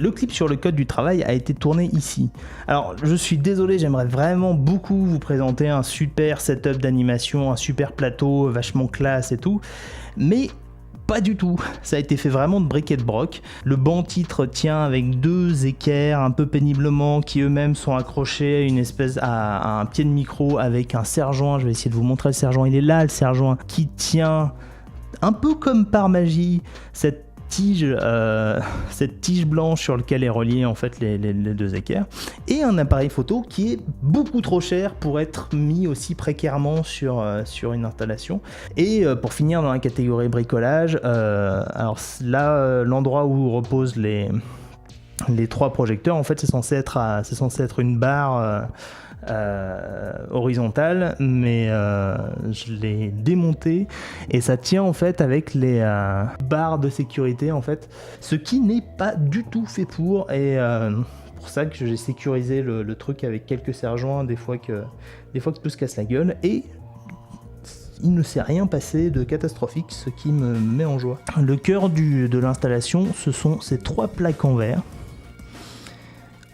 Le clip sur le code du travail a été tourné ici. Alors je suis désolé, j'aimerais vraiment beaucoup vous présenter un super setup d'animation, un super plateau vachement classe et tout, mais pas du tout, ça a été fait vraiment de bric et de broc. Le banc titre tient avec 2 équerres un peu péniblement qui eux-mêmes sont accrochés à une espèce à un pied de micro avec un serre-joint. Je vais essayer de vous montrer le serre-joint, il est là le serre-joint qui tient un peu comme par magie cette tige blanche sur laquelle est relié en fait les 2 équerres, et un appareil photo qui est beaucoup trop cher pour être mis aussi précairement sur une installation. Et pour finir dans la catégorie bricolage, alors là l'endroit où reposent les 3 projecteurs, en fait c'est censé être une barre horizontale, mais je l'ai démonté et ça tient en fait avec les barres de sécurité en fait, ce qui n'est pas du tout fait pour, et pour ça que j'ai sécurisé le truc avec quelques serre-joints des fois que tout se casse la gueule, et il ne s'est rien passé de catastrophique, ce qui me met en joie. Le cœur de l'installation, ce sont ces 3 plaques en verre,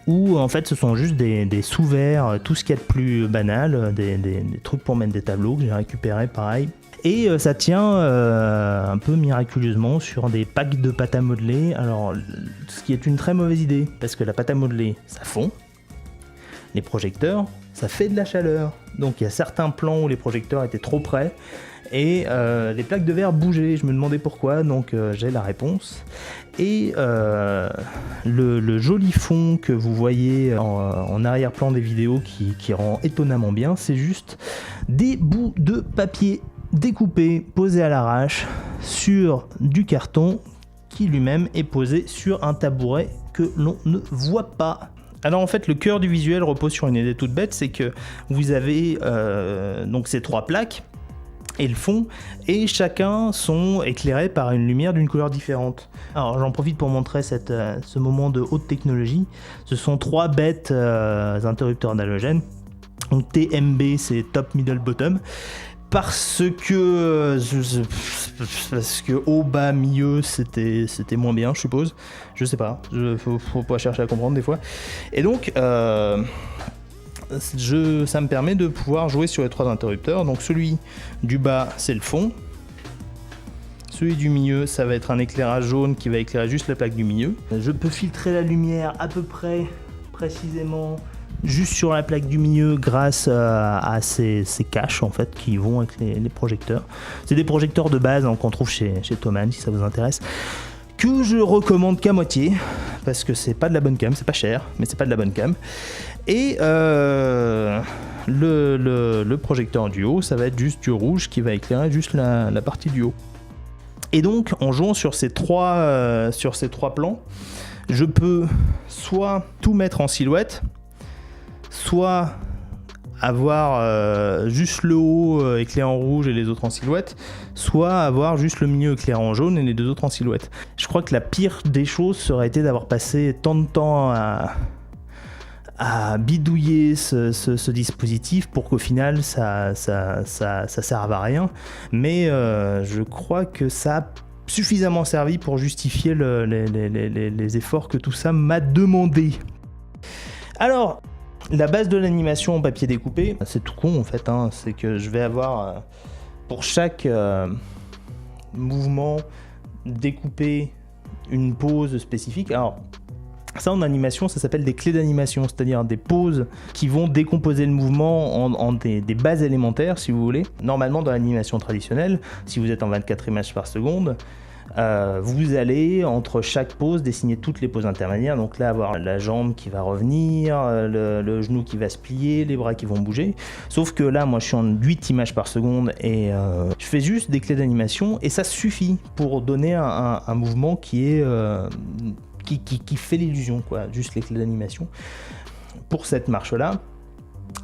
où en fait ce sont juste des sous-verres, tout ce qu'il y a de plus banal, des trucs pour mettre des tableaux que j'ai récupéré pareil. Et ça tient un peu miraculeusement sur des packs de pâte à modeler, alors ce qui est une très mauvaise idée, parce que la pâte à modeler ça fond, les projecteurs ça fait de la chaleur, donc il y a certains plans où les projecteurs étaient trop près, et les plaques de verre bougeaient, je me demandais pourquoi, donc j'ai la réponse. Et le joli fond que vous voyez en arrière-plan des vidéos qui rend étonnamment bien, c'est juste des bouts de papier découpés, posés à l'arrache sur du carton qui lui-même est posé sur un tabouret que l'on ne voit pas. Alors en fait le cœur du visuel repose sur une idée toute bête, c'est que vous avez donc ces 3 plaques et le fond, et chacun sont éclairés par une lumière d'une couleur différente. Alors j'en profite pour montrer ce moment de haute technologie. Ce sont 3 bêtes interrupteurs d'halogène. Donc TMB c'est top middle bottom, parce que haut bas milieu c'était moins bien, je suppose, je sais pas, faut pas chercher à comprendre des fois. Et donc ça me permet de pouvoir jouer sur les 3 interrupteurs. Donc celui du bas c'est le fond, celui du milieu ça va être un éclairage jaune qui va éclairer juste la plaque du milieu. Je peux filtrer la lumière à peu près précisément juste sur la plaque du milieu grâce à ces caches en fait qui vont avec les projecteurs. C'est des projecteurs de base qu'on trouve chez Thomann si ça vous intéresse, que je recommande qu'à moitié parce que c'est pas de la bonne cam, c'est pas cher mais c'est pas de la bonne cam. Et le projecteur du haut ça va être juste du rouge qui va éclairer juste la partie du haut. Et donc en jouant sur ces 3 plans, je peux soit tout mettre en silhouette, soit avoir juste le haut éclairé en rouge et les autres en silhouette, soit avoir juste le milieu éclairé en jaune et les 2 autres en silhouette. Je crois que la pire des choses serait été d'avoir passé tant de temps à bidouiller ce dispositif pour qu'au final ça serve à rien, mais je crois que ça a suffisamment servi pour justifier les efforts que tout ça m'a demandé. Alors la base de l'animation en papier découpé, c'est tout con en fait, c'est que je vais avoir pour chaque mouvement découpé une pose spécifique. Alors ça en animation ça s'appelle des clés d'animation, c'est-à-dire des poses qui vont décomposer le mouvement en des bases élémentaires si vous voulez. Normalement dans l'animation traditionnelle, si vous êtes en 24 images par seconde, vous allez entre chaque pose dessiner toutes les poses intermédiaires, donc là avoir la jambe qui va revenir, le genou qui va se plier, les bras qui vont bouger, sauf que là moi je suis en 8 images par seconde et je fais juste des clés d'animation et ça suffit pour donner un mouvement qui est qui fait l'illusion quoi, juste les clés d'animation. Pour cette marche là,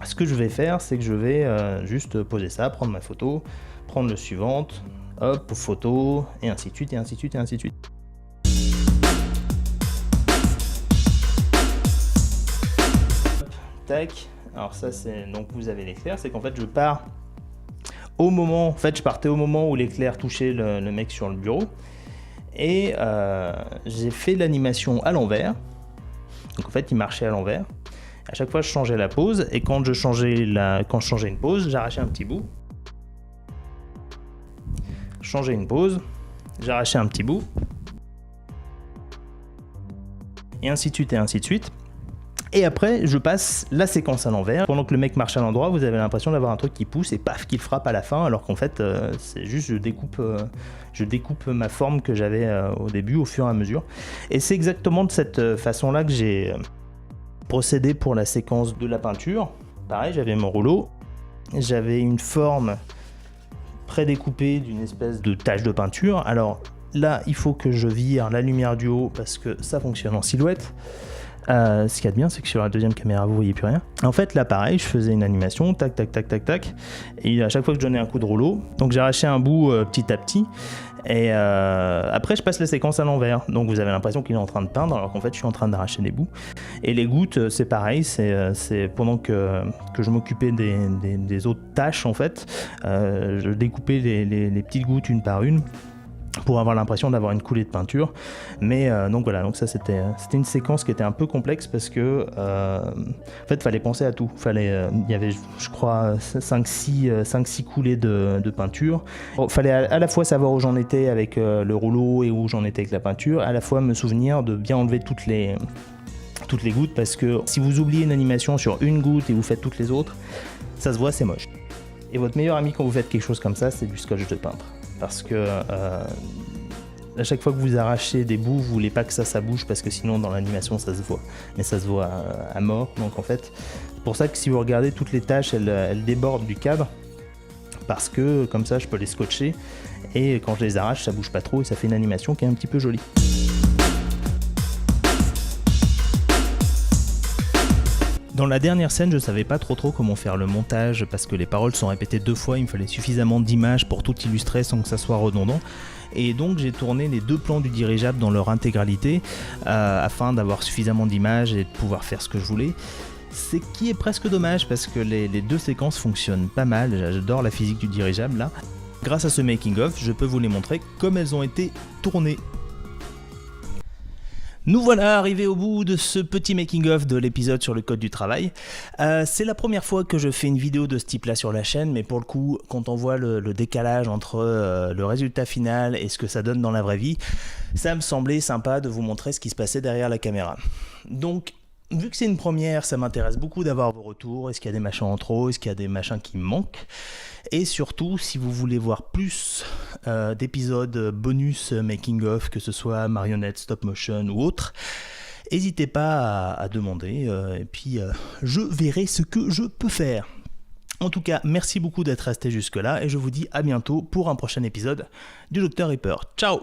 ce que je vais faire c'est que je vais juste poser ça, prendre ma photo, prendre le suivante, hop, photo, et ainsi de suite, et ainsi de suite, et ainsi de suite. Tac, alors ça c'est, donc vous avez l'éclair, c'est qu'en fait je pars au moment, en fait je partais au moment où l'éclair touchait le mec sur le bureau, et j'ai fait l'animation à l'envers, Donc en fait, il marchait à l'envers. À chaque fois, je changeais la pose, et quand je changeais une pose, j'arrachais un petit bout. Je changeais une pose, j'arrachais un petit bout. Et ainsi de suite, et ainsi de suite. Et après, je passe la séquence à l'envers. Pendant que le mec marche à l'endroit, vous avez l'impression d'avoir un truc qui pousse et paf, qu'il frappe à la fin, alors qu'en fait, c'est juste je découpe ma forme que j'avais au début, au fur et à mesure. Et c'est exactement de cette façon-là que j'ai procédé pour la séquence de la peinture. Pareil, j'avais mon rouleau, j'avais une forme prédécoupée d'une espèce de tache de peinture. Alors là, il faut que je vire la lumière du haut parce que ça fonctionne en silhouette. Ce qu'il y a de bien, c'est que sur la deuxième caméra, vous voyez plus rien. En fait, là, pareil, je faisais une animation, tac, tac, tac, tac, tac. Et à chaque fois que je donnais un coup de rouleau, donc j'arrachais un bout petit à petit. Et après, je passe la séquence à l'envers. Donc vous avez l'impression qu'il est en train de peindre, alors qu'en fait, je suis en train d'arracher des bouts. Et les gouttes, c'est pareil. C'est pendant que je m'occupais des autres tâches, en fait, je découpais les petites gouttes une par une, pour avoir l'impression d'avoir une coulée de peinture. Mais donc voilà, donc ça c'était une séquence qui était un peu complexe parce que en fait, fallait penser à tout. Il y avait, je crois, 5-6 coulées de peinture. Bon, fallait à la fois savoir où j'en étais avec le rouleau et où j'en étais avec la peinture, à la fois me souvenir de bien enlever toutes les gouttes, parce que si vous oubliez une animation sur une goutte et vous faites toutes les autres, ça se voit, c'est moche. Et votre meilleur ami quand vous faites quelque chose comme ça, c'est du scotch de peintre. Parce que à chaque fois que vous arrachez des bouts, vous voulez pas que ça bouge, parce que sinon dans l'animation ça se voit. Mais ça se voit à mort. Donc en fait, c'est pour ça que si vous regardez, toutes les tâches, elles débordent du cadre. Parce que comme ça je peux les scotcher. Et quand je les arrache, ça bouge pas trop et ça fait une animation qui est un petit peu jolie. Dans la dernière scène, je savais pas trop comment faire le montage parce que les paroles sont répétées 2 fois, il me fallait suffisamment d'images pour tout illustrer sans que ça soit redondant. Et donc j'ai tourné les 2 plans du dirigeable dans leur intégralité afin d'avoir suffisamment d'images et de pouvoir faire ce que je voulais. Ce qui est presque dommage parce que les 2 séquences fonctionnent pas mal, j'adore la physique du dirigeable là. Grâce à ce making of, je peux vous les montrer comme elles ont été tournées. Nous voilà arrivés au bout de ce petit making-of de l'épisode sur le code du travail. C'est la première fois que je fais une vidéo de ce type-là sur la chaîne, mais pour le coup, quand on voit le décalage entre le résultat final et ce que ça donne dans la vraie vie, ça me semblait sympa de vous montrer ce qui se passait derrière la caméra. Donc, vu que c'est une première, ça m'intéresse beaucoup d'avoir vos retours. Est-ce qu'il y a des machins en trop? Est-ce qu'il y a des machins qui me manquent? Et surtout, si vous voulez voir plus d'épisodes bonus making of, que ce soit marionnette, stop motion ou autre, n'hésitez pas à demander, et puis je verrai ce que je peux faire. En tout cas, merci beaucoup d'être resté jusque là, et je vous dis à bientôt pour un prochain épisode du Dr Ripper. Ciao!